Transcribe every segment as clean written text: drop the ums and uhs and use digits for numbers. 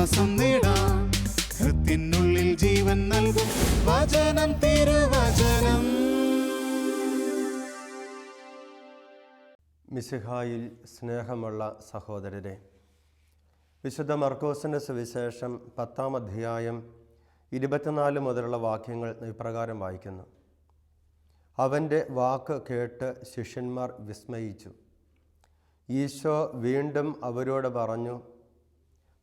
ആശ്വാസം നേടാം. ഹൃത്തിനുള്ളിൽ ജീവൻ നൽകും വചനം, തിരുവചനം. മിശിഹായിൽ സ്നേഹമുള്ള സഹോദരരെ, വിശുദ്ധ മർക്കോസിൻ്റെ സുവിശേഷം 10-ാം അധ്യായം 24 മുതലുള്ള വാക്യങ്ങൾ ഇപ്രകാരം വായിക്കുന്നു. അവൻ്റെ വാക്ക് കേട്ട് ശിഷ്യന്മാർ വിസ്മയിച്ചു. ഈശോ വീണ്ടും അവരോട് പറഞ്ഞു,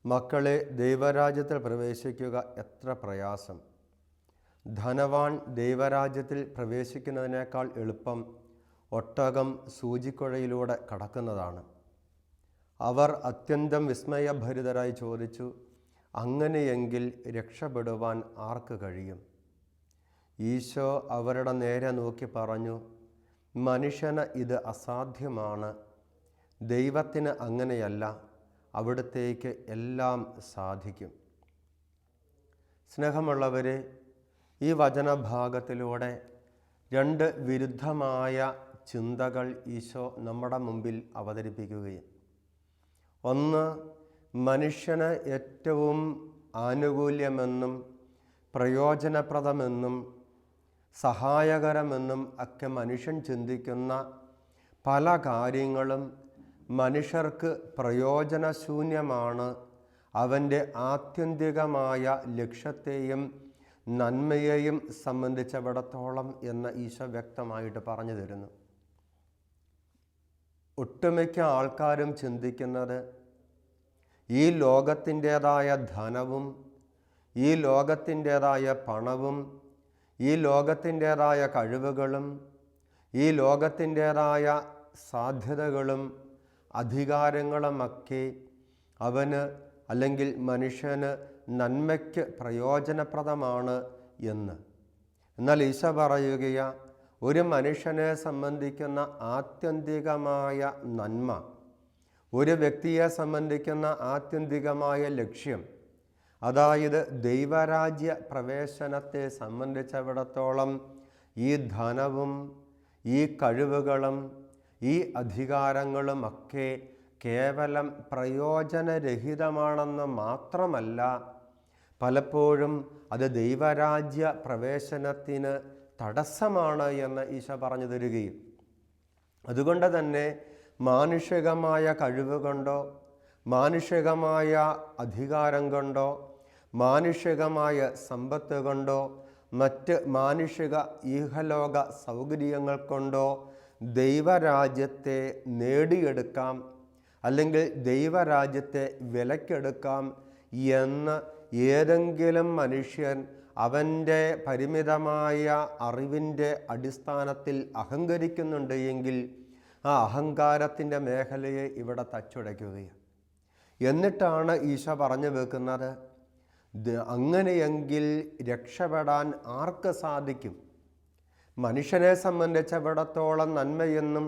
മക്കളെ, ദൈവരാജ്യത്തിൽ പ്രവേശിക്കുക എത്ര പ്രയാസം! ധനവാൻ ദൈവരാജ്യത്തിൽ പ്രവേശിക്കുന്നതിനേക്കാൾ എളുപ്പം ഒട്ടകം സൂചിക്കുഴയിലൂടെ കടക്കുന്നതാണ്. അവർ അത്യന്തം വിസ്മയഭരിതരായി ചോദിച്ചു, അങ്ങനെയെങ്കിൽ രക്ഷപ്പെടുവാൻ ആർക്ക് കഴിയും? ഈശോ അവരുടെ നേരെ നോക്കി പറഞ്ഞു, മനുഷ്യന് ഇത് അസാധ്യമാണ്, ദൈവത്തിന് അങ്ങനെയല്ല, അവിടുത്തേക്ക് എല്ലാം സാധിക്കും. സ്നേഹമുള്ളവരെ, ഈ വചനഭാഗത്തിലൂടെ രണ്ട് വിരുദ്ധമായ ചിന്തകൾ ഈശോ നമ്മുടെ മുമ്പിൽ അവതരിപ്പിക്കുകയും, ഒന്ന്, മനുഷ്യന് ഏറ്റവും ആനുകൂല്യമെന്നും പ്രയോജനപ്രദമെന്നും സഹായകരമെന്നും ഒക്കെ മനുഷ്യൻ ചിന്തിക്കുന്ന പല കാര്യങ്ങളും മനുഷ്യർക്ക് പ്രയോജനശൂന്യമാണ്, അവൻ്റെ ആത്യന്തികമായ ലക്ഷ്യത്തെയും നന്മയെയും സംബന്ധിച്ചിടത്തോളം എന്ന് ഈശോ വ്യക്തമായിട്ട് പറഞ്ഞു തരുന്നു. ഒട്ടുമിക്ക ആൾക്കാരും ചിന്തിക്കുന്നത് ഈ ലോകത്തിൻ്റേതായ ധനവും ഈ ലോകത്തിൻ്റേതായ പണവും ഈ ലോകത്തിൻ്റേതായ കഴിവുകളും ഈ ലോകത്തിൻ്റേതായ സാധ്യതകളും അധികാരങ്ങളുമൊക്കെ അവന് അല്ലെങ്കിൽ മനുഷ്യന് നന്മയ്ക്ക് പ്രയോജനപ്രദമാണ് എന്ന്. എന്നാൽ ഈശോ പറയുകയാ, ഒരു മനുഷ്യനെ സംബന്ധിക്കുന്ന ആത്യന്തികമായ നന്മ, ഒരു വ്യക്തിയെ സംബന്ധിക്കുന്ന ആത്യന്തികമായ ലക്ഷ്യം, അതായത് ദൈവരാജ്യ പ്രവേശനത്തെ സംബന്ധിച്ചിടത്തോളം ഈ ധനവും ഈ കഴിവുകളും ഈ അധികാരങ്ങളും ഒക്കെ കേവലം പ്രയോജനരഹിതമാണെന്ന് മാത്രമല്ല, പലപ്പോഴും അത് ദൈവരാജ്യ പ്രവേശനത്തിന് തടസ്സമാണ് എന്ന് ഈശോ പറഞ്ഞു തരികയും, അതുകൊണ്ട് തന്നെ മാനുഷികമായ കഴിവ് കൊണ്ടോ മാനുഷികമായ അധികാരം കൊണ്ടോ മാനുഷികമായ സമ്പത്ത് കൊണ്ടോ മറ്റ് മാനുഷിക ഈഹലോക സൗകര്യങ്ങൾ കൊണ്ടോ ദൈവരാജ്യത്തെ നേടിയെടുക്കാം, അല്ലെങ്കിൽ ദൈവരാജ്യത്തെ വിലക്കെടുക്കാം എന്ന് ഏതെങ്കിലും മനുഷ്യൻ അവൻ്റെ പരിമിതമായ അറിവിൻ്റെ അടിസ്ഥാനത്തിൽ അഹങ്കരിക്കുന്നുണ്ട് എങ്കിൽ ആ അഹങ്കാരത്തിൻ്റെ മേഖലയെ ഇവിടെ തച്ചുടയ്ക്കുകയാണ്. എന്നിട്ടാണ് ഈശോ പറഞ്ഞു വെക്കുന്നത്, അങ്ങനെയെങ്കിൽ രക്ഷപ്പെടാൻ ആർക്ക് സാധിക്കും? മനുഷ്യനെ സംബന്ധിച്ചിടത്തോളം നന്മയെന്നും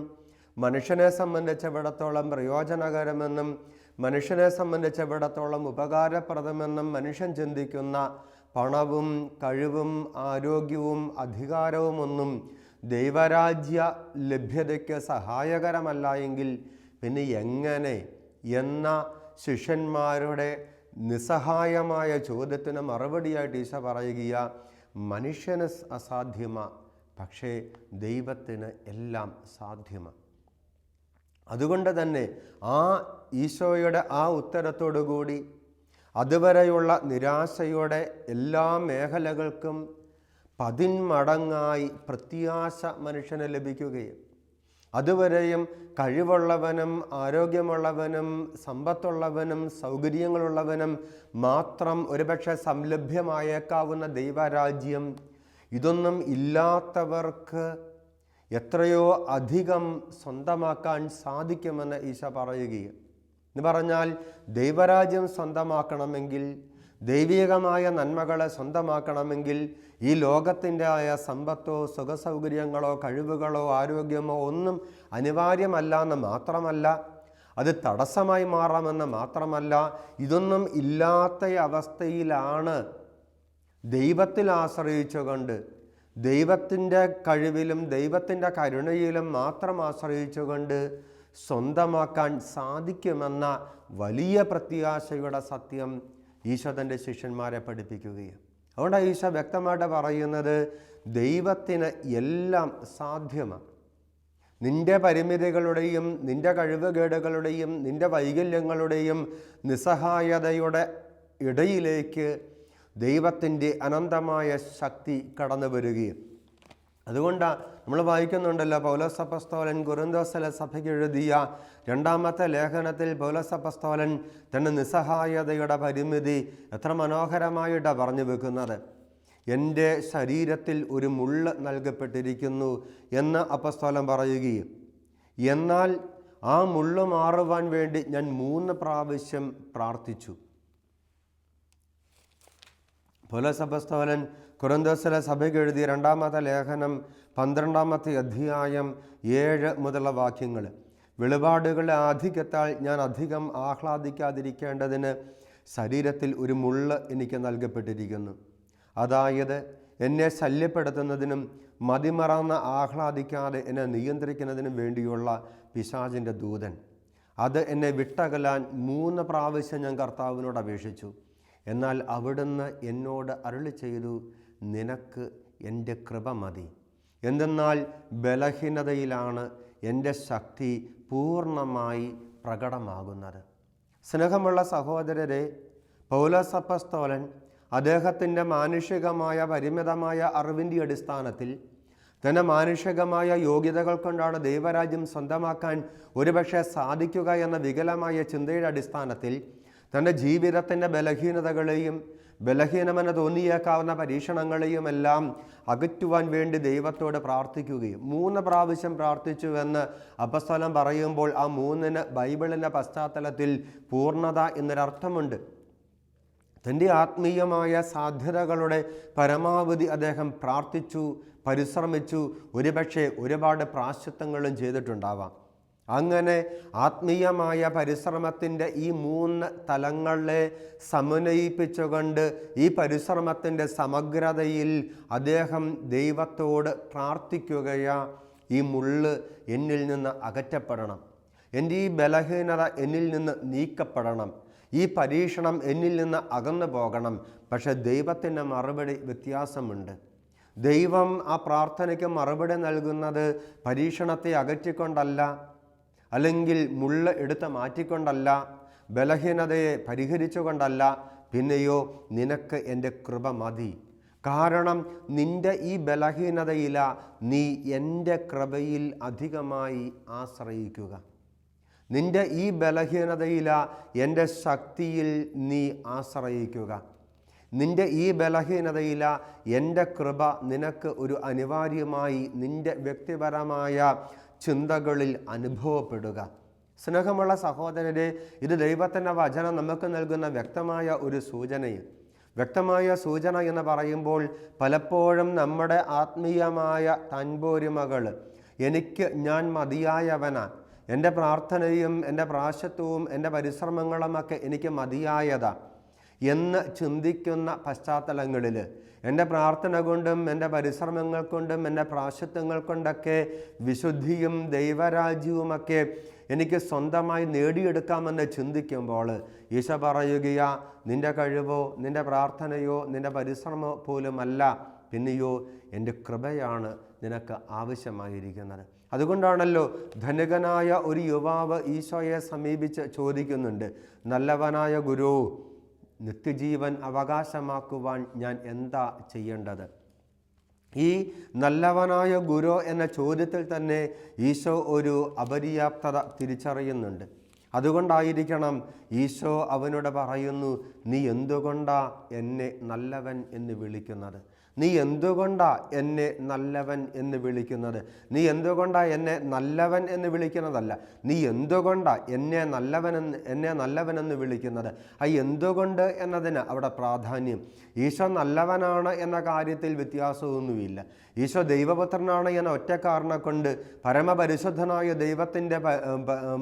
മനുഷ്യനെ സംബന്ധിച്ചിടത്തോളം പ്രയോജനകരമെന്നും മനുഷ്യനെ സംബന്ധിച്ചിടത്തോളം ഉപകാരപ്രദമെന്നും മനുഷ്യൻ ചിന്തിക്കുന്ന പണവും കഴിവും ആരോഗ്യവും അധികാരവുമൊന്നും ദൈവരാജ്യ ലഭ്യതയ്ക്ക് സഹായകരമല്ല എങ്കിൽ പിന്നെ എങ്ങനെ എന്ന ശിഷ്യന്മാരുടെ നിസ്സഹായമായ ചോദ്യത്തിന് മറുപടിയായിട്ട് ഈശോ പറയുക, മനുഷ്യന് അസാധ്യമാണ്, പക്ഷേ ദൈവത്തിന് എല്ലാം സാധ്യമാണ്. അതുകൊണ്ട് തന്നെ ആ ഈശോയുടെ ആ ഉത്തരത്തോടു കൂടി അതുവരെയുള്ള നിരാശയുടെ എല്ലാ മേഖലകൾക്കും 10 മടങ്ങായി പ്രത്യാശ മനുഷ്യന് ലഭിക്കുകയും, അതുവരെയും കഴിവുള്ളവനും ആരോഗ്യമുള്ളവനും സമ്പത്തുള്ളവനും സൗകര്യങ്ങളുള്ളവനും മാത്രം ഒരുപക്ഷെ സംലഭ്യമായേക്കാവുന്ന ദൈവരാജ്യം, ഇതൊന്നും ഇല്ലാത്തവർക്ക് എത്രയോ അധികം സ്വന്തമാക്കാൻ സാധിക്കുമെന്ന് ഈശോ പറയുകയും, എന്ന് പറഞ്ഞാൽ ദൈവരാജ്യം സ്വന്തമാക്കണമെങ്കിൽ, ദൈവികമായ നന്മകളെ സ്വന്തമാക്കണമെങ്കിൽ ഈ ലോകത്തിൻ്റെ ആയ സമ്പത്തോ സുഖസൗകര്യങ്ങളോ കഴിവുകളോ ആരോഗ്യമോ ഒന്നും അനിവാര്യമല്ല എന്ന് മാത്രമല്ല, അത് തടസ്സമായി മാറാമെന്ന് മാത്രമല്ല, ഇതൊന്നും ഇല്ലാത്ത അവസ്ഥയിലാണ് ദൈവത്തിൽ ആശ്രയിച്ചുകൊണ്ട്, ദൈവത്തിൻ്റെ കഴിവിലും ദൈവത്തിൻ്റെ കരുണയിലും മാത്രം ആശ്രയിച്ചുകൊണ്ട് സ്വന്തമാക്കാൻ സാധിക്കുമെന്ന വലിയ പ്രത്യാശയുടെ സത്യം ഈശോ തൻ്റെ ശിഷ്യന്മാരെ പഠിപ്പിക്കുകയും. അതുകൊണ്ടാണ് ഈശോ വ്യക്തമായിട്ട് പറയുന്നത്, ദൈവത്തിന് എല്ലാം സാധ്യമാണ്. നിൻ്റെ പരിമിതികളുടെയും നിൻ്റെ കഴിവുകേടുകളുടെയും നിൻ്റെ വൈകല്യങ്ങളുടെയും നിസ്സഹായതയുടെ ഇടയിലേക്ക് ദൈവത്തിൻ്റെ അനന്തമായ ശക്തി കടന്നു വരികയും. അതുകൊണ്ടാണ് നമ്മൾ വായിക്കുന്നുണ്ടല്ലോ, പൗലോസ് അപ്പോസ്തലൻ കൊരിന്ഥോസിലെ സഭയ്ക്ക് എഴുതിയ 2-ാമത്തെ ലേഖനത്തിൽ പൗലോസ് അപ്പോസ്തലൻ തൻ്റെ നിസ്സഹായതയുടെ പരിമിതി എത്ര മനോഹരമായിട്ടാണ് പറഞ്ഞു വെക്കുന്നത്. എൻ്റെ ശരീരത്തിൽ ഒരു മുള്ള് നൽകപ്പെട്ടിരിക്കുന്നു എന്ന് അപ്പോസ്തലൻ പറയുകയും, എന്നാൽ ആ മുള്ള് മാറുവാൻ വേണ്ടി ഞാൻ 3 പ്രാവശ്യം പ്രാർത്ഥിച്ചു. പൗലോസ് അപ്പോസ്തലൻ കൊരിന്ഥോസിലെ സഭയ്ക്ക് എഴുതിയ 2-ാമത്തെ ലേഖനം 12-ാമത്തെ അധ്യായം 7 മുതലുള്ള വാക്യങ്ങൾ. വെളിപാടുകളുടെ ആധിക്യത്താൽ ഞാൻ അധികം ആഹ്ലാദിക്കാതിരിക്കേണ്ടതിന് ശരീരത്തിൽ ഒരു മുള്ള് എനിക്ക് നൽകപ്പെട്ടിരിക്കുന്നു. അതായത് എന്നെ ശല്യപ്പെടുത്തുന്നതിനും മതിമറന്ന് ആഹ്ലാദിക്കാതെ എന്നെ നിയന്ത്രിക്കുന്നതിനും വേണ്ടിയുള്ള പിശാചിൻ്റെ ദൂതൻ. അത് എന്നെ വിട്ടകലാൻ 3 പ്രാവശ്യം ഞാൻ കർത്താവിനോട് അപേക്ഷിച്ചു. എന്നാൽ അവിടുന്ന് എന്നോട് അരുളി ചെയ്തു, നിനക്ക് എൻ്റെ കൃപ മതി. എന്തെന്നാൽ ബലഹീനതയിലാണ് എൻ്റെ ശക്തി പൂർണ്ണമായി പ്രകടമാകുന്നത്. സ്നേഹമുള്ള സഹോദരരെ, പൗലോസ് അപ്പോസ്തലൻ അദ്ദേഹത്തിൻ്റെ മാനുഷികമായ പരിമിതമായ അറിവിൻ്റെ അടിസ്ഥാനത്തിൽ തൻ്റെ മാനുഷികമായ യോഗ്യതകൾ കൊണ്ടാണ് ദൈവരാജ്യം സ്വന്തമാക്കാൻ ഒരുപക്ഷെ സാധിക്കുക എന്ന വികലമായ ചിന്തയുടെ അടിസ്ഥാനത്തിൽ തൻ്റെ ജീവിതത്തിൻ്റെ ബലഹീനതകളെയും ബലഹീനമെന്ന് തോന്നിയേക്കാവുന്ന പരീക്ഷണങ്ങളെയും എല്ലാം അകറ്റുവാൻ വേണ്ടി ദൈവത്തോട് പ്രാർത്ഥിക്കുകയും 3 പ്രാവശ്യം പ്രാർത്ഥിച്ചുവെന്ന് അപ്പോസ്തലൻ പറയുമ്പോൾ ആ 3-ന് ബൈബിളിൻ്റെ പശ്ചാത്തലത്തിൽ പൂർണ്ണത എന്നൊരർത്ഥമുണ്ട്. തൻ്റെ ആത്മീയമായ സാധ്യതകളുടെ പരമാവധി അദ്ദേഹം പ്രാർത്ഥിച്ചു, പരിശ്രമിച്ചു, ഒരുപക്ഷെ ഒരുപാട് പ്രായശ്ചിത്തങ്ങളും ചെയ്തിട്ടുണ്ടാവാം. അങ്ങനെ ആത്മീയമായ പരിശ്രമത്തിൻ്റെ ഈ 3 തലങ്ങളെ സമന്വയിപ്പിച്ചുകൊണ്ട് ഈ പരിശ്രമത്തിൻ്റെ സമഗ്രതയിൽ അദ്ദേഹം ദൈവത്തോട് പ്രാർത്ഥിക്കുകയാ, ഈ മുള്ള് എന്നിൽ നിന്ന് അകറ്റപ്പെടണം, എൻ്റെ ഈ ബലഹീനത എന്നിൽ നിന്ന് നീക്കപ്പെടണം, ഈ പരീക്ഷണം എന്നിൽ നിന്ന് അകന്നു പോകണം. പക്ഷെ ദൈവത്തിൻ്റെ മറുപടി വ്യത്യാസമുണ്ട്. ദൈവം ആ പ്രാർത്ഥനയ്ക്ക് മറുപടി നൽകുന്നത് പരീക്ഷണത്തെ അകറ്റിക്കൊണ്ടല്ല, അല്ലെങ്കിൽ മുള്ള് എടുത്ത് മാറ്റിക്കൊണ്ടല്ല, ബലഹീനതയെ പരിഹരിച്ചുകൊണ്ടല്ല, പിന്നെയോ നിനക്ക് എൻ്റെ കൃപ മതി. കാരണം നിൻ്റെ ഈ ബലഹീനതയില നീ എൻ്റെ കൃപയിൽ അധികമായി ആശ്രയിക്കുക. നിൻ്റെ ഈ ബലഹീനതയില എൻ്റെ ശക്തിയിൽ നീ ആശ്രയിക്കുക. നിൻ്റെ ഈ ബലഹീനതയില എൻ്റെ കൃപ നിനക്ക് ഒരു അനിവാര്യമായി നിൻ്റെ വ്യക്തിപരമായ ചിന്തകളിൽ അനുഭവപ്പെടുക. സ്നേഹമുള്ള സഹോദരരെ, ഇത് ദൈവത്തിൻ്റെ വചനം നമുക്ക് നൽകുന്ന വ്യക്തമായ ഒരു സൂചനയും. വ്യക്തമായ സൂചന എന്ന് പറയുമ്പോൾ പലപ്പോഴും നമ്മുടെ ആത്മീയമായ തൻപോരിമകൾ, ഞാൻ മതിയായവനാണ്, എൻ്റെ പ്രാർത്ഥനയും എൻ്റെ പ്രായശ്ചിത്തവും എൻ്റെ പരിശ്രമങ്ങളുമൊക്കെ എനിക്ക് മതിയായതാ എന്ന് ചിന്തിക്കുന്ന പശ്ചാത്തലങ്ങളിൽ എൻ്റെ പ്രാർത്ഥന കൊണ്ടും എൻ്റെ പരിശ്രമങ്ങൾ കൊണ്ടും എൻ്റെ പ്രായശ്ചിത്തങ്ങൾ കൊണ്ടൊക്കെ വിശുദ്ധിയും ദൈവരാജ്യവുമൊക്കെ എനിക്ക് സ്വന്തമായി നേടിയെടുക്കാമെന്ന് ചിന്തിക്കുമ്പോൾ ഈശോ പറയുകയാ, നിൻ്റെ കഴിവോ നിൻ്റെ പ്രാർത്ഥനയോ നിൻ്റെ പരിശ്രമമോ പോലുമല്ല, പിന്നെയോ എൻ്റെ കൃപയാണ് നിനക്ക് ആവശ്യമായിരിക്കുന്നത്. അതുകൊണ്ടാണല്ലോ ധനികനായ ഒരു യുവാവ് ഈശോയെ സമീപിച്ച് ചോദിക്കുന്നുണ്ട്, നല്ലവനായ ഗുരു, നിത്യജീവൻ അവകാശമാക്കുവാൻ ഞാൻ എന്താ ചെയ്യേണ്ടത്? ഈ നല്ലവനായ ഗുരു എന്ന ചോദ്യത്തിൽ തന്നെ ഈശോ ഒരു അപര്യാപ്തത തിരിച്ചറിയുന്നുണ്ട്. അതുകൊണ്ടായിരിക്കണം ഈശോ അവനോട് പറയുന്നു, നീ എന്തുകൊണ്ടാ എന്നെ നല്ലവൻ എന്ന് വിളിക്കുന്നത്? നീ എന്തുകൊണ്ടാ എന്നെ നല്ലവൻ എന്ന് വിളിക്കുന്നത്? നീ എന്തുകൊണ്ടാ എന്നെ നല്ലവൻ എന്ന് വിളിക്കുന്നതല്ല, നീ എന്തുകൊണ്ടാ എന്നെ നല്ലവനെന്ന് വിളിക്കുന്നത്? ആ എന്തുകൊണ്ട് എന്നതിന് അവിടെ പ്രാധാന്യം. ഈശോ നല്ലവനാണ് എന്ന കാര്യത്തിൽ വ്യത്യാസമൊന്നുമില്ല. ഈശോ ദൈവപുത്രനാണ് എന്ന ഒറ്റ കാരണം കൊണ്ട്, പരമപരിശുദ്ധനായ ദൈവത്തിൻ്റെ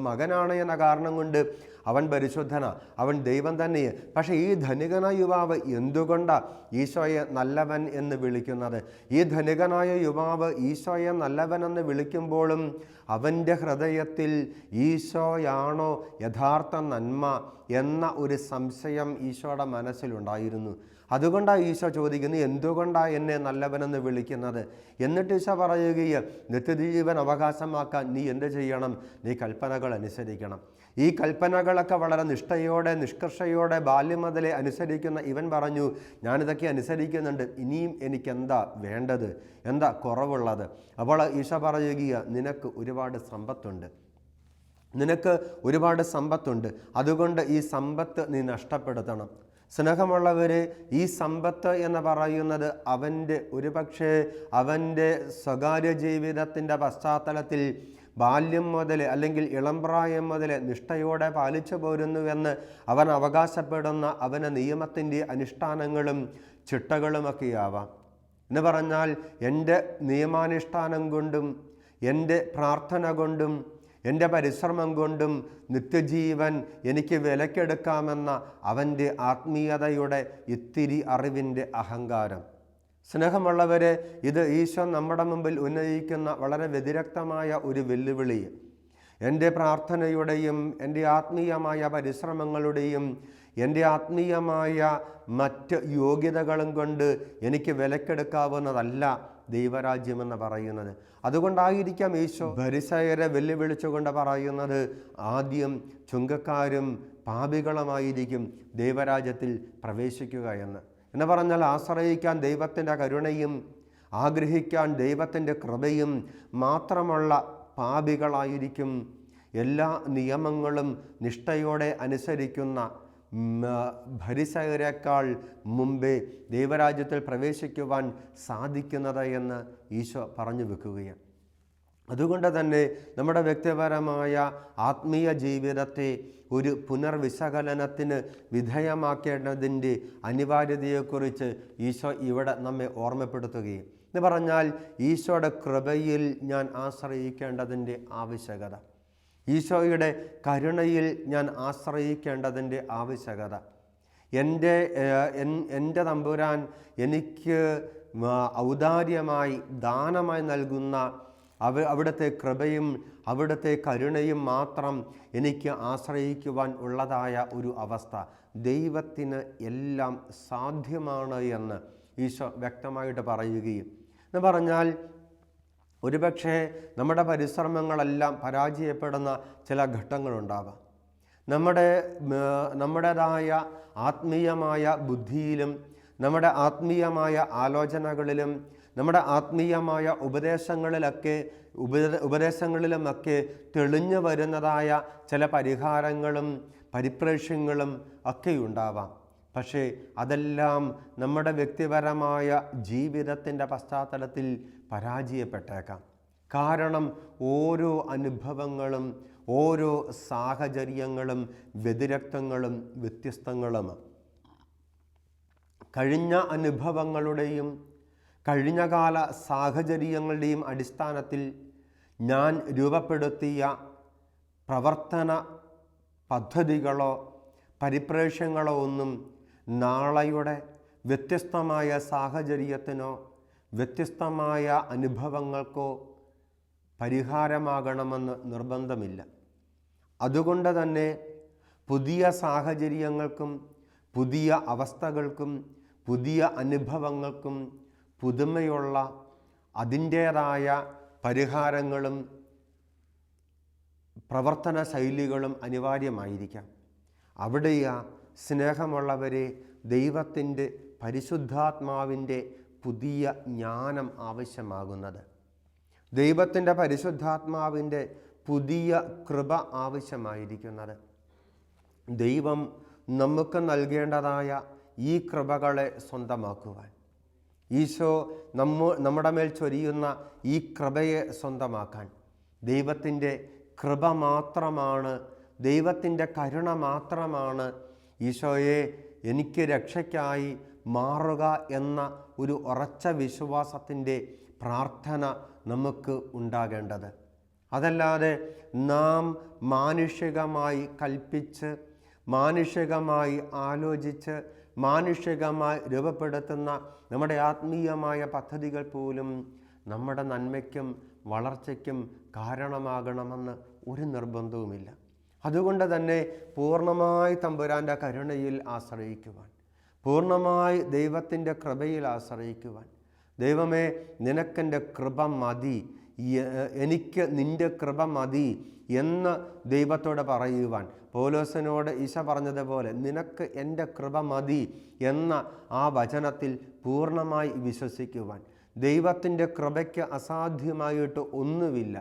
മകനാണ് എന്ന കാരണം കൊണ്ട് അവൻ പരിശുദ്ധനാ, അവൻ ദൈവം തന്നെയാണ്. പക്ഷേ ഈ ധനികനായ യുവാവ് എന്തുകൊണ്ടാണ് ഈശോയെ നല്ലവൻ എന്ന് എന്ന് വിളിക്കുന്നത്. ഈ ധനികനായ യുവാവ് ഈശോയെ നല്ലവനെന്ന് വിളിക്കുമ്പോഴും അവൻ്റെ ഹൃദയത്തിൽ ഈശോയാണോ യഥാർത്ഥ നന്മ എന്ന ഒരു സംശയം ഈശോയുടെ മനസ്സിലുണ്ടായിരുന്നു. അതുകൊണ്ടാണ് ഈശോ ചോദിക്കുന്നത്, എന്തുകൊണ്ടാണ് എന്നെ നല്ലവനെന്ന് വിളിക്കുന്നത്? എന്നിട്ട് ഈശോ പറയുകയും, നിത്യജീവൻ അവകാശമാക്കാൻ നീ എന്ത് ചെയ്യണം? നീ കൽപ്പനകൾ അനുസരിക്കണം. ഈ കൽപ്പനകളൊക്കെ വളരെ നിഷ്ഠയോടെ നിഷ്കർഷയോടെ ബാല്യം മുതലേ അനുസരിക്കുന്ന ഇവൻ പറഞ്ഞു, ഞാനിതൊക്കെ അനുസരിക്കുന്നുണ്ട്, ഇനിയും എനിക്കെന്താ വേണ്ടത്, എന്താ കുറവുള്ളത്? അപ്പോൾ ഈശോ പറയുക, നിനക്ക് ഒരുപാട് സമ്പത്തുണ്ട്, അതുകൊണ്ട് ഈ സമ്പത്ത് നീ നഷ്ടപ്പെടുത്തണം. സ്നേഹമുള്ളവരെ, ഈ സമ്പത്ത് എന്ന് പറയുന്നത് അവൻ്റെ സ്വകാര്യ ജീവിതത്തിൻ്റെ പശ്ചാത്തലത്തിൽ ബാല്യം മുതൽ അല്ലെങ്കിൽ ഇളംപ്രായം മുതൽ നിഷ്ഠയോടെ പാലിച്ചു പോരുന്നുവെന്ന് അവൻ അവകാശപ്പെടുന്ന അവൻ്റെ നിയമത്തിൻ്റെ അനുഷ്ഠാനങ്ങളും ചിട്ടകളുമൊക്കെയാവാം. എന്ന് പറഞ്ഞാൽ എൻ്റെ നിയമാനുഷ്ഠാനം കൊണ്ടും എൻ്റെ പ്രാർത്ഥന കൊണ്ടും എൻ്റെ പരിശ്രമം കൊണ്ടും നിത്യജീവൻ എനിക്ക് വിലക്കെടുക്കാമെന്ന അവൻ്റെ ആത്മീയതയുടെ ഇത്തിരി അറിവിൻ്റെ അഹങ്കാരം. സ്നേഹമുള്ളവരെ, ഇത് ഈശോ നമ്മുടെ മുമ്പിൽ ഉന്നയിക്കുന്ന വളരെ വ്യതിരക്തമായ ഒരു വെല്ലുവിളി. എൻ്റെ പ്രാർത്ഥനയുടെയും എൻ്റെ ആത്മീയമായ പരിശ്രമങ്ങളുടെയും എൻ്റെ ആത്മീയമായ മറ്റ് യോഗ്യതകളും കൊണ്ട് എനിക്ക് വിലക്കെടുക്കാവുന്നതല്ല ദൈവരാജ്യമെന്ന് പറയുന്നത്. അതുകൊണ്ടായിരിക്കാം ഈശോ ഫരിസയരെ വെല്ലുവിളിച്ചുകൊണ്ട് പറയുന്നത്, ആദ്യം ചുങ്കക്കാരും പാപികളുമായിരിക്കും ദൈവരാജ്യത്തിൽ പ്രവേശിക്കുക എന്ന് പറഞ്ഞാൽ, ആശ്രയിക്കാൻ ദൈവത്തിൻ്റെ കരുണയും ആഗ്രഹിക്കാൻ ദൈവത്തിൻ്റെ കൃപയും മാത്രമുള്ള പാപികളായിരിക്കും എല്ലാ നിയമങ്ങളും നിഷ്ഠയോടെ അനുസരിക്കുന്ന ഫരിസയരെക്കാൾ മുമ്പേ ദൈവരാജ്യത്തിൽ പ്രവേശിക്കുവാൻ സാധിക്കുന്നത് എന്ന് ഈശോ പറഞ്ഞു വെക്കുകയാണ്. അതുകൊണ്ട് തന്നെ നമ്മുടെ വ്യക്തിപരമായ ആത്മീയ ജീവിതത്തെ ഒരു പുനർവിശകലനത്തിന് വിധേയമാക്കേണ്ടതിൻ്റെ അനിവാര്യതയെക്കുറിച്ച് ഈശോ ഇവിടെ നമ്മെ ഓർമ്മപ്പെടുത്തുകയും എന്ന് പറഞ്ഞാൽ, ഈശോയുടെ കൃപയിൽ ഞാൻ ആശ്രയിക്കേണ്ടതിൻ്റെ ആവശ്യകത, ഈശോയുടെ കരുണയിൽ ഞാൻ ആശ്രയിക്കേണ്ടതിൻ്റെ ആവശ്യകത. എൻ്റെ തമ്പുരാൻ എനിക്ക് ഔദാര്യമായി ദാനമായി നൽകുന്ന അവിടുത്തെ കൃപയും അവിടുത്തെ കരുണയും മാത്രം എനിക്ക് ആശ്രയിക്കുവാൻ ഉള്ളതായ ഒരു അവസ്ഥ. ദൈവത്തിന് എല്ലാം സാധ്യമാണ് എന്ന് ഈശോ വ്യക്തമായിട്ട് പറയുകയും എന്ന് പറഞ്ഞാൽ, ഒരുപക്ഷെ നമ്മുടെ പരിശ്രമങ്ങളെല്ലാം പരാജയപ്പെടുന്ന ചില ഘട്ടങ്ങളുണ്ടാവാം. നമ്മുടേതായ ആത്മീയമായ ബുദ്ധിയിലും നമ്മുടെ ആത്മീയമായ ആലോചനകളിലും നമ്മുടെ ആത്മീയമായ ഉപദേശങ്ങളിലുമൊക്കെ തെളിഞ്ഞു വരുന്നതായ ചില പരിഹാരങ്ങളും പരിപ്രേക്ഷ്യങ്ങളും ഒക്കെ ഉണ്ടാവാം. പക്ഷേ അതെല്ലാം നമ്മുടെ വ്യക്തിപരമായ ജീവിതത്തിൻ്റെ പശ്ചാത്തലത്തിൽ പരാജയപ്പെട്ടേക്കാം. കാരണം ഓരോ അനുഭവങ്ങളും ഓരോ സാഹചര്യങ്ങളും വ്യതിരക്തങ്ങളും വ്യത്യസ്തങ്ങളുമാണ്. കഴിഞ്ഞ അനുഭവങ്ങളുടെയും കഴിഞ്ഞകാല സാഹചര്യങ്ങളുടെയും അടിസ്ഥാനത്തിൽ ഞാൻ രൂപപ്പെടുത്തിയ പ്രവർത്തന പദ്ധതികളോ പരിപ്രേക്ഷ്യങ്ങളോ ഒന്നും നാളെയുടെ വ്യത്യസ്തമായ സാഹചര്യത്തിനോ വ്യത്യസ്തമായ അനുഭവങ്ങൾക്കോ പരിഹാരമാകണമെന്ന് നിർബന്ധമില്ല. അതുകൊണ്ട് തന്നെ പുതിയ സാഹചര്യങ്ങൾക്കും പുതിയ അവസ്ഥകൾക്കും പുതിയ അനുഭവങ്ങൾക്കും പുതുമയുള്ള അതിൻ്റേതായ പരിഹാരങ്ങളും പ്രവർത്തന ശൈലികളും അനിവാര്യമായിരിക്കാം. അവിടെയാ സ്നേഹമുള്ളവരെ ദൈവത്തിൻ്റെ പരിശുദ്ധാത്മാവിൻ്റെ പുതിയ ജ്ഞാനം ആവശ്യമാകുന്നത്, ദൈവത്തിൻ്റെ പരിശുദ്ധാത്മാവിൻ്റെ പുതിയ കൃപ ആവശ്യമായിരിക്കുന്നത്. ദൈവം നമുക്ക് നൽകേണ്ടതായ ഈ കൃപകളെ സ്വന്തമാക്കുവാൻ, ഈശോ നമ്മുടെ മേൽ ചൊരിയുന്ന ഈ കൃപയെ സ്വന്തമാക്കാൻ ദൈവത്തിൻ്റെ കൃപ മാത്രമാണ്, ദൈവത്തിൻ്റെ കരുണ മാത്രമാണ് ഈശോയെ എനിക്ക് രക്ഷയ്ക്കായി മാറുക എന്ന ഒരു ഉറച്ച വിശ്വാസത്തിൻ്റെ പ്രാർത്ഥന നമുക്ക് ഉണ്ടാകേണ്ടത്. അതല്ലാതെ നാം മാനുഷികമായി കൽപ്പിച്ച് മാനുഷികമായി ആലോചിച്ച് മാനുഷികമായി രൂപപ്പെടുത്തുന്ന നമ്മുടെ ആത്മീയമായ പദ്ധതികൾ പോലും നമ്മുടെ നന്മയ്ക്കും വളർച്ചയ്ക്കും കാരണമാകണമെന്ന് ഒരു നിർബന്ധവുമില്ല. അതുകൊണ്ട് തന്നെ പൂർണ്ണമായി തമ്പുരാൻ്റെ കരുണയിൽ ആശ്രയിക്കുവാൻ, പൂർണ്ണമായി ദൈവത്തിൻ്റെ കൃപയിൽ ആശ്രയിക്കുവാൻ, ദൈവമേ നിനക്കെൻ്റെ കൃപ മതി, എനിക്ക് നിൻ്റെ കൃപ മതി എന്ന് ദൈവത്തോട് പറയുവാൻ, പൗലോസിനോട് ഈശോ പറഞ്ഞതുപോലെ നിനക്ക് എൻ്റെ കൃപ മതി എന്ന ആ വചനത്തിൽ പൂർണ്ണമായി വിശ്വസിക്കുവാൻ, ദൈവത്തിൻ്റെ കൃപയ്ക്ക് അസാധ്യമായിട്ട് ഒന്നുമില്ല.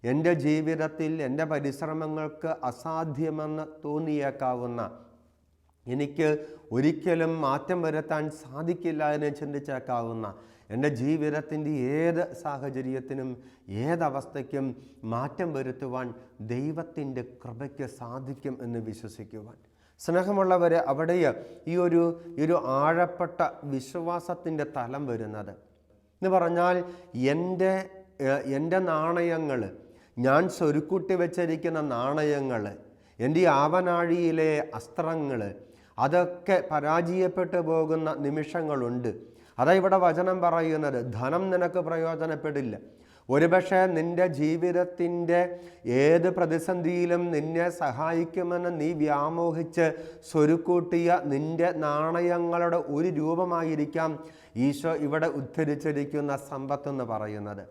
എൻ്റെ ജീവിതത്തിൽ എൻ്റെ പരിശ്രമങ്ങൾക്ക് അസാധ്യമെന്ന് തോന്നിയേക്കാവുന്ന, എനിക്ക് ഒരിക്കലും മാറ്റം വരുത്താൻ സാധിക്കില്ല എന്ന് ചിന്തിച്ചേക്കാവുന്ന, എൻ്റെ ജീവിതത്തിൻ്റെ ഏത് സാഹചര്യത്തിനും ഏതവസ്ഥയ്ക്കും മാറ്റം വരുത്തുവാൻ ദൈവത്തിൻ്റെ കൃപയ്ക്ക് സാധിക്കും എന്ന് വിശ്വസിക്കുവാൻ. സ്നേഹമുള്ളവരെ, അവിടെ ഈ ഒരു ആഴപ്പെട്ട വിശ്വാസത്തിൻ്റെ തലം വരുന്നത് എന്ന് പറഞ്ഞാൽ എൻ്റെ നാണയങ്ങൾ, ഞാൻ സ്വരുക്കൂട്ടി വെച്ചിരിക്കുന്ന നാണയങ്ങൾ, എൻ്റെ ആവനാഴിയിലെ അസ്ത്രങ്ങൾ, അതൊക്കെ പരാജയപ്പെട്ടു പോകുന്ന നിമിഷങ്ങളുണ്ട്. അതാ ഇവിടെ വചനം പറയുന്നത്, ധനം നിനക്ക് പ്രയോജനപ്പെടില്ല. ഒരുപക്ഷെ നിൻ്റെ ജീവിതത്തിൻ്റെ ഏത് പ്രതിസന്ധിയിലും നിന്നെ സഹായിക്കുമെന്ന് നീ വ്യാമോഹിച്ച് സ്വരുക്കൂട്ടിയ നിൻ്റെ നാണയങ്ങളുടെ ഒരു രൂപമായിരിക്കാം ഈശോ ഇവിടെ ഉദ്ധരിച്ചിരിക്കുന്ന സമ്പത്തെന്ന് പറയുന്നത്.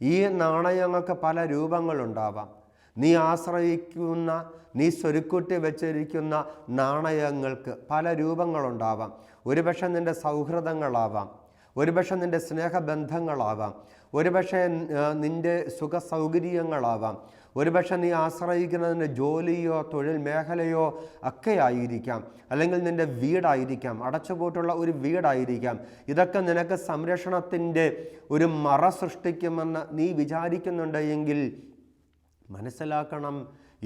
ഈ നാണയങ്ങൾക്ക് പല രൂപങ്ങളുണ്ടാവാം. നീ ആശ്രയിക്കുന്ന, നീ സ്വരുക്കൂട്ടി വെച്ചിരിക്കുന്ന നാണയങ്ങൾക്ക് പല രൂപങ്ങളുണ്ടാവാം. ഒരുപക്ഷെ നിൻ്റെ സൗഹൃദങ്ങളാവാം, ഒരുപക്ഷെ നിൻ്റെ സ്നേഹബന്ധങ്ങളാവാം, ഒരുപക്ഷെ നിൻ്റെ സുഖ സൗകര്യങ്ങളാവാം, ഒരുപക്ഷെ നീ ആശ്രയിക്കുന്നതിൻ്റെ ജോലിയോ തൊഴിൽ മേഖലയോ ഒക്കെ ആയിരിക്കാം, അല്ലെങ്കിൽ നിൻ്റെ വീടായിരിക്കാം, അടച്ചുപൂട്ടുള്ള ഒരു വീടായിരിക്കാം. ഇതൊക്കെ നിനക്ക് സംരക്ഷണത്തിൻ്റെ ഒരു മറ സൃഷ്ടിക്കുമെന്ന് നീ വിചാരിക്കുന്നുണ്ടെങ്കിൽ മനസ്സിലാക്കണം,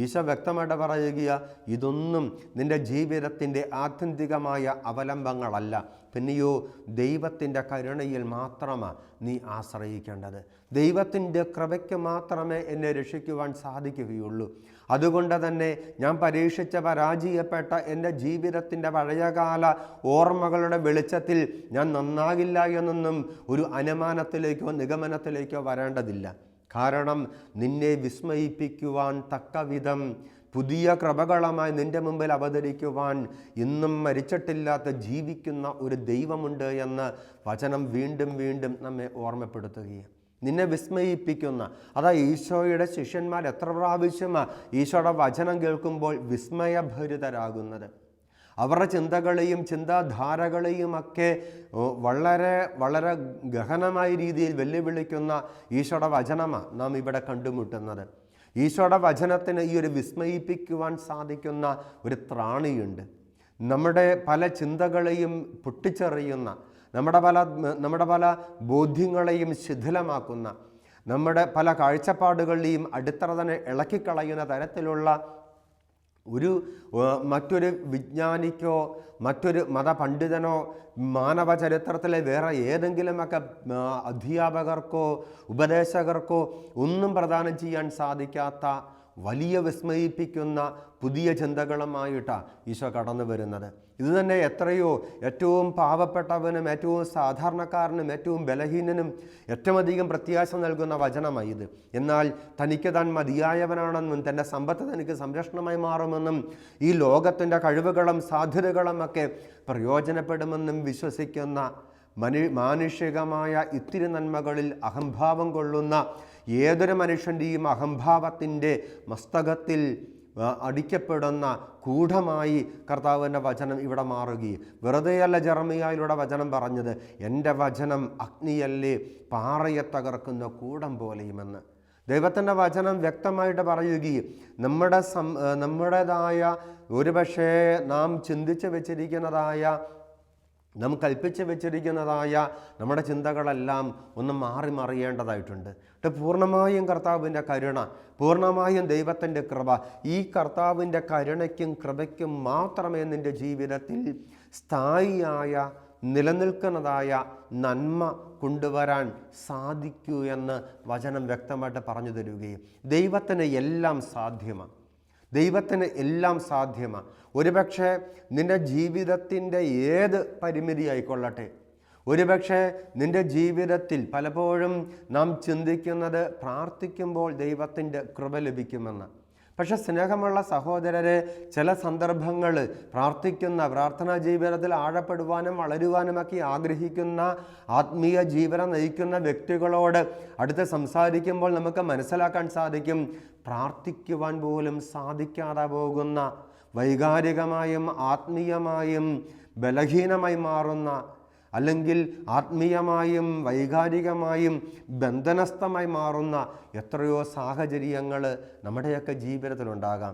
ഈശോ വ്യക്തമായിട്ട് പറയുക, ഇതൊന്നും നിൻ്റെ ജീവിതത്തിൻ്റെ ആത്യന്തികമായ അവലംബങ്ങളല്ല. പിന്നെയോ ദൈവത്തിൻ്റെ കരുണയിൽ മാത്രമാണ് നീ ആശ്രയിക്കേണ്ടത്. ദൈവത്തിൻ്റെ കൃപയ്ക്ക് മാത്രമേ എന്നെ രക്ഷിക്കുവാൻ സാധിക്കുകയുള്ളൂ. അതുകൊണ്ട് തന്നെ ഞാൻ പരാജയപ്പെട്ട എൻ്റെ ജീവിതത്തിൻ്റെ പഴയകാല ഓർമ്മകളുടെ വെളിച്ചത്തിൽ ഞാൻ നന്നാകില്ല എന്നൊന്നും ഒരു അനുമാനത്തിലേക്കോ നിഗമനത്തിലേക്കോ വരേണ്ടതില്ല. കാരണം നിന്നെ വിസ്മയിപ്പിക്കുവാൻ തക്കവിധം പുതിയ കൃപകളുമായി നിൻ്റെ മുമ്പിൽ അവതരിക്കുവാൻ ഇന്നും മരിച്ചിട്ടില്ലാത്ത ജീവിക്കുന്ന ഒരു ദൈവമുണ്ട് എന്ന് വചനം വീണ്ടും വീണ്ടും നമ്മെ ഓർമ്മപ്പെടുത്തുകയാണ്. നിന്നെ വിസ്മയിപ്പിക്കുന്ന, അതാ ഈശോയുടെ ശിഷ്യന്മാർ എത്ര പ്രാവശ്യമാണ് ഈശോയുടെ വചനം കേൾക്കുമ്പോൾ വിസ്മയഭരിതരാകുന്നത്. അവരുടെ ചിന്തകളെയും ചിന്താധാരകളെയുമൊക്കെ വളരെ വളരെ ഗഹനമായ രീതിയിൽ വെല്ലുവിളിക്കുന്ന ഈശോയുടെ വചനമാണ് നാം ഇവിടെ കണ്ടുമുട്ടുന്നത്. ഈശോയുടെ വചനത്തിന് ഈ ഒരു വിസ്മയിപ്പിക്കുവാൻ സാധിക്കുന്ന ഒരു ത്രാണിയുണ്ട്. നമ്മുടെ പല ചിന്തകളെയും പൊട്ടിച്ചെറിയുന്ന, നമ്മുടെ പല ബോധ്യങ്ങളെയും ശിഥിലമാക്കുന്ന, നമ്മുടെ പല കാഴ്ചപ്പാടുകളെയും അടിത്തറ തന്നെ ഇളക്കിക്കളയുന്ന തരത്തിലുള്ള മറ്റൊരു വിജ്ഞാനിക്കോ മറ്റൊരു മതപണ്ഡിതനോ മാനവ ചരിത്രത്തിലെ വേറെ ഏതെങ്കിലുമൊക്കെ അധ്യാപകർക്കോ ഉപദേശകർക്കോ ഒന്നും പ്രദാനം ചെയ്യാൻ സാധിക്കാത്ത വലിയ വിസ്മയിപ്പിക്കുന്ന പുതിയ ചിന്തകളുമായിട്ടാണ് ഈശോ കടന്നു വരുന്നത്. ഇത് തന്നെ ഏറ്റവും പാവപ്പെട്ടവനും ഏറ്റവും സാധാരണക്കാരനും ഏറ്റവും ബലഹീനനും ഏറ്റവും അധികം പ്രത്യാശ നൽകുന്ന വചനമായി ഇത്. എന്നാൽ തനിക്ക് താൻ മതിയായവനാണെന്നും തൻ്റെ സമ്പത്ത് തനിക്ക് സംരക്ഷണമായി മാറുമെന്നും ഈ ലോകത്തിൻ്റെ കഴിവുകളും സാധ്യതകളും ഒക്കെ പ്രയോജനപ്പെടുമെന്നും വിശ്വസിക്കുന്ന മാനുഷികമായ ഇത്തിരി നന്മകളിൽ അഹംഭാവം കൊള്ളുന്ന ഏതൊരു മനുഷ്യൻ്റെയും അഹംഭാവത്തിൻ്റെ മസ്തകത്തിൽ അടിക്കപ്പെടുന്ന കൂഢമായി കർത്താവിൻ്റെ വചനം ഇവിടെ മാറുകയും, വെറുതെയല്ല ജെറമിയായിലൂടെ വചനം പറഞ്ഞത്, എൻ്റെ വചനം അഗ്നിയല്ലേ പാറയെ തകർക്കുന്ന കൂടം പോലെയുമെന്ന്. ദൈവത്തിൻ്റെ വചനം വ്യക്തമായിട്ട് പറയുകയും നമ്മുടേതായ ഒരുപക്ഷേ നാം ചിന്തിച്ച് വെച്ചിരിക്കുന്നതായ, നാം കൽപ്പിച്ച് വെച്ചിരിക്കുന്നതായ നമ്മുടെ ചിന്തകളെല്ലാം ഒന്ന് മറിയേണ്ടതായിട്ടുണ്ട്. പൂർണ്ണമായും കർത്താവിൻ്റെ കരുണ, പൂർണ്ണമായും ദൈവത്തിൻ്റെ കൃപ, ഈ കർത്താവിൻ്റെ കരുണയ്ക്കും കൃപയ്ക്കും മാത്രമേ നിൻ്റെ ജീവിതത്തിൽ സ്ഥായിയായ നിലനിൽക്കുന്നതായ നന്മ കൊണ്ടുവരാൻ സാധിക്കൂ എന്ന് വചനം വ്യക്തമായിട്ട് പറഞ്ഞു തരികയും, ദൈവത്തിന് എല്ലാം സാധ്യമാണ്. ദൈവത്തിന് എല്ലാം സാധ്യമാണ്. ഒരുപക്ഷെ നിൻ്റെ ജീവിതത്തിൻ്റെ ഏത് പരിമിതി ആയിക്കൊള്ളട്ടെ, ഒരുപക്ഷെ നിൻ്റെ ജീവിതത്തിൽ പലപ്പോഴും നാം ചിന്തിക്കുന്നത് പ്രാർത്ഥിക്കുമ്പോൾ ദൈവത്തിൻ്റെ കൃപ ലഭിക്കുമെന്ന്. പക്ഷെ സ്നേഹമുള്ള സഹോദരരെ, ചില സന്ദർഭങ്ങൾ പ്രാർത്ഥനാ ജീവിതത്തിൽ ആഴപ്പെടുവാനും വളരുവാനുമൊക്കെ ആഗ്രഹിക്കുന്ന ആത്മീയ ജീവനം നയിക്കുന്ന വ്യക്തികളോട് അടുത്ത് സംസാരിക്കുമ്പോൾ നമുക്ക് മനസ്സിലാക്കാൻ സാധിക്കും, പ്രാർത്ഥിക്കുവാൻ പോലും സാധിക്കാതെ പോകുന്ന, വൈകാരികമായും ആത്മീയമായും ബലഹീനമായി മാറുന്ന, അല്ലെങ്കിൽ ആത്മീയമായും വൈകാരികമായും ബന്ധനസ്ഥമായി മാറുന്ന എത്രയോ സാഹചര്യങ്ങൾ നമ്മുടെയൊക്കെ ജീവിതത്തിലുണ്ടാകാം.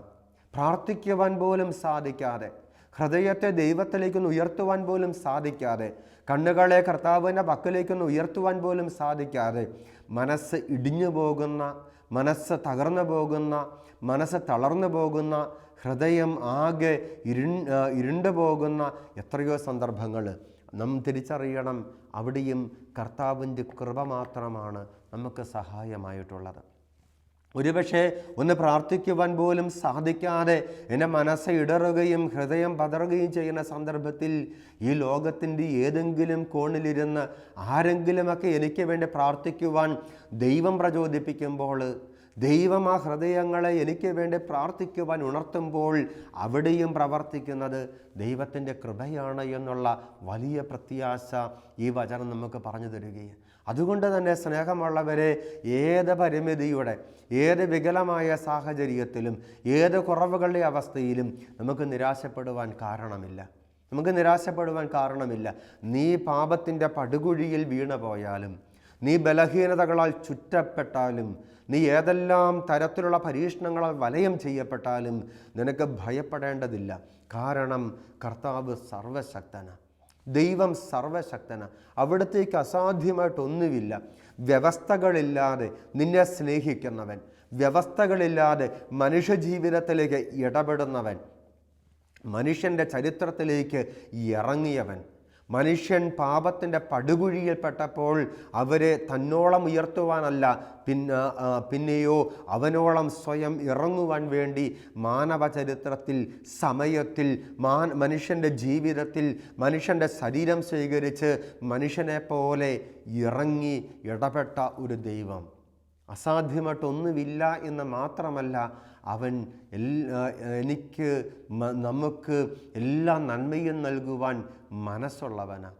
പ്രാർത്ഥിക്കുവാൻ പോലും സാധിക്കാതെ, ഹൃദയത്തെ ദൈവത്തിലേക്കൊന്ന് ഉയർത്തുവാൻ പോലും സാധിക്കാതെ, കണ്ണുകളെ കർത്താവിൻ്റെ പക്കലേക്കൊന്ന് ഉയർത്തുവാൻ പോലും സാധിക്കാതെ മനസ്സ് ഇടിഞ്ഞു പോകുന്ന, മനസ്സ് തകർന്നു പോകുന്ന, മനസ്സ് തളർന്നു പോകുന്ന, ഹൃദയം ആകെ ഇരുണ്ടു പോകുന്ന എത്രയോ സന്ദർഭങ്ങൾ നാം തിരിച്ചറിയണം. അവിടെയും കർത്താവിൻ്റെ കൃപ മാത്രമാണ് നമുക്ക് സഹായമായിട്ടുള്ളത്. ഒരുപക്ഷെ ഒന്ന് പ്രാർത്ഥിക്കുവാൻ പോലും സാധിക്കാതെ എൻ്റെ മനസ്സ് ഇടറുകയും ഹൃദയം പതറുകയും ചെയ്യുന്ന സന്ദർഭത്തിൽ ഈ ലോകത്തിൻ്റെ ഏതെങ്കിലും കോണിലിരുന്ന് ആരെങ്കിലുമൊക്കെ എനിക്ക് വേണ്ടി പ്രാർത്ഥിക്കുവാൻ ദൈവം പ്രചോദിപ്പിക്കുമ്പോൾ, ദൈവം ആ ഹൃദയങ്ങളെ എനിക്ക് വേണ്ടി പ്രാർത്ഥിക്കുവാൻ ഉണർത്തുമ്പോൾ അവിടെയും പ്രവർത്തിക്കുന്നത് ദൈവത്തിൻ്റെ കൃപയാണ് എന്നുള്ള വലിയ പ്രത്യാശ ഈ വചനം നമുക്ക് പറഞ്ഞു തരികയാണ്. അതുകൊണ്ട് തന്നെ സ്നേഹമുള്ളവരെ, ഏത് പരിമിതിയുടെ, ഏത് വികലമായ സാഹചര്യത്തിലും, ഏത് കുറവുകളുടെ അവസ്ഥയിലും നമുക്ക് നിരാശപ്പെടുവാൻ കാരണമില്ല. നീ പാപത്തിൻ്റെ പടുകുഴിയിൽ വീണു പോയാലും, നീ ബലഹീനതകളാൽ ചുറ്റപ്പെട്ടാലും, നീ ഏതെല്ലാം തരത്തിലുള്ള പരീക്ഷണങ്ങളാൽ വലയം ചെയ്യപ്പെട്ടാലും നിനക്ക് ഭയപ്പെടേണ്ടതില്ല. കാരണം കർത്താവ് സർവശക്തനാണ്, ദൈവം സർവശക്തനാണ്. അവിടത്തേക്ക് അസാധ്യമായിട്ടൊന്നുമില്ല. വ്യവസ്ഥകളില്ലാതെ നിന്നെ സ്നേഹിക്കുന്നവൻ, വ്യവസ്ഥകളില്ലാതെ മനുഷ്യജീവിതത്തിലേക്ക് ഇടപെടുന്നവൻ, മനുഷ്യൻ്റെ ചരിത്രത്തിലേക്ക് ഇറങ്ങിയവൻ, മനുഷ്യൻ പാപത്തിൻ്റെ പടുകുഴിയിൽപ്പെട്ടപ്പോൾ അവരെ തന്നോളം ഉയർത്തുവാനല്ല, പിന്നെയോ അവനോളം സ്വയം ഇറങ്ങുവാൻ വേണ്ടി മാനവ ചരിത്രത്തിൽ, സമയത്തിൽ, മനുഷ്യൻ്റെ ജീവിതത്തിൽ, മനുഷ്യൻ്റെ ശരീരം സ്വീകരിച്ച് മനുഷ്യനെ പോലെ ഇറങ്ങി ഇടപെട്ട ഒരു ദൈവം. അസാധ്യമായിട്ടൊന്നുമില്ല എന്ന് മാത്രമല്ല, അവൻ നമുക്ക് എല്ലാ നന്മയും നൽകുവാൻ മനസ്സുള്ളവനാ.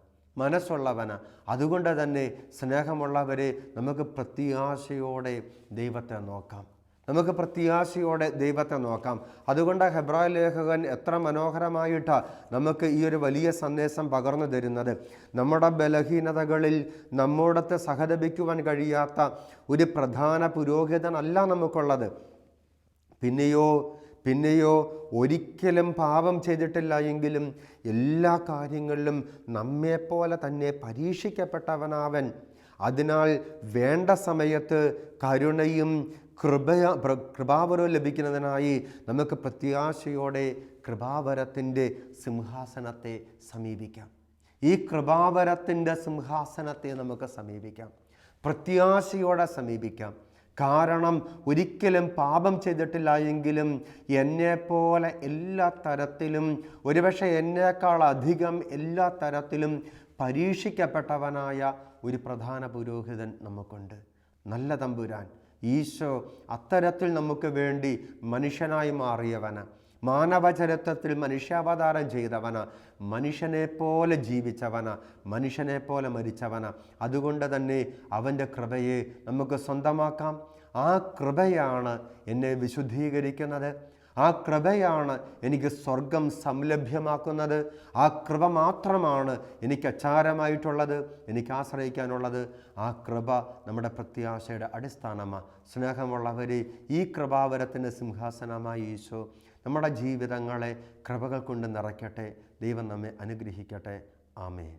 അതുകൊണ്ട് തന്നെ സ്നേഹമുള്ളവരെ, നമുക്ക് പ്രത്യാശയോടെ ദൈവത്തെ നോക്കാം. അതുകൊണ്ട് ഹെബ്രായ ലേഖകൻ എത്ര മനോഹരമായിട്ടാണ് നമുക്ക് ഈ ഒരു വലിയ സന്ദേശം പകർന്നു തരുന്നത്. നമ്മുടെ ബലഹീനതകളിൽ നമ്മോടത്ത് സഹതപിക്കുവാൻ കഴിയാത്ത ഒരു പ്രധാന പുരോഹിതനല്ല നമുക്കുള്ളത്. പിന്നെയോ ഒരിക്കലും പാപം ചെയ്തിട്ടില്ല എങ്കിലും എല്ലാ കാര്യങ്ങളിലും നമ്മെപ്പോലെ തന്നെ പരീക്ഷിക്കപ്പെട്ടവനാവൻ. അതിനാൽ വേണ്ട സമയത്ത് കരുണയും കൃപാവരവും ലഭിക്കുന്നതിനായി നമുക്ക് പ്രത്യാശയോടെ കൃപാവരത്തിൻ്റെ സിംഹാസനത്തെ സമീപിക്കാം. ഈ കൃപാവരത്തിൻ്റെ സിംഹാസനത്തെ നമുക്ക് സമീപിക്കാം, പ്രത്യാശയോടെ സമീപിക്കാം. കാരണം ഒരിക്കലും പാപം ചെയ്തിട്ടില്ല എങ്കിലും എന്നെപ്പോലെ എല്ലാ തരത്തിലും, ഒരുപക്ഷെ എന്നേക്കാൾ അധികം എല്ലാ തരത്തിലും പരീക്ഷിക്കപ്പെട്ടവനായ ഒരു പ്രധാന പുരോഹിതൻ നമുക്കുണ്ട്. നല്ല തമ്പുരാൻ ഈശോ അത്തരത്തിൽ നമുക്ക് വേണ്ടി മനുഷ്യനായി മാറിയവന്, മാനവചരിത്രത്തിൽ മനുഷ്യാവതാരം ചെയ്തവന്, മനുഷ്യനെ പോലെ ജീവിച്ചവന്, മനുഷ്യനെ പോലെ മരിച്ചവന്. അതുകൊണ്ട് തന്നെ അവൻ്റെ കൃപയെ നമുക്ക് സ്വന്തമാക്കാം. ആ കൃപയാണ് എന്നെ വിശുദ്ധീകരിക്കുന്നത്, ആ കൃപയാണ് എനിക്ക് സ്വർഗം സംലഭ്യമാക്കുന്നത്, ആ കൃപ മാത്രമാണ് എനിക്ക് അച്ചാരമായിട്ടുള്ളത്, എനിക്ക് ആശ്രയിക്കാനുള്ളത്. ആ കൃപ നമ്മുടെ പ്രത്യാശയുടെ അടിസ്ഥാനമാണ്. സ്നേഹമുള്ളവരെ, ഈ കൃപാവരത്തിൻ്റെ സിംഹാസനമായി ഈശോ നമ്മുടെ ജീവിതങ്ങളെ കൃപകൾ കൊണ്ട് നിറയ്ക്കട്ടെ. ദൈവം നമ്മെ അനുഗ്രഹിക്കട്ടെ. ആമേൻ.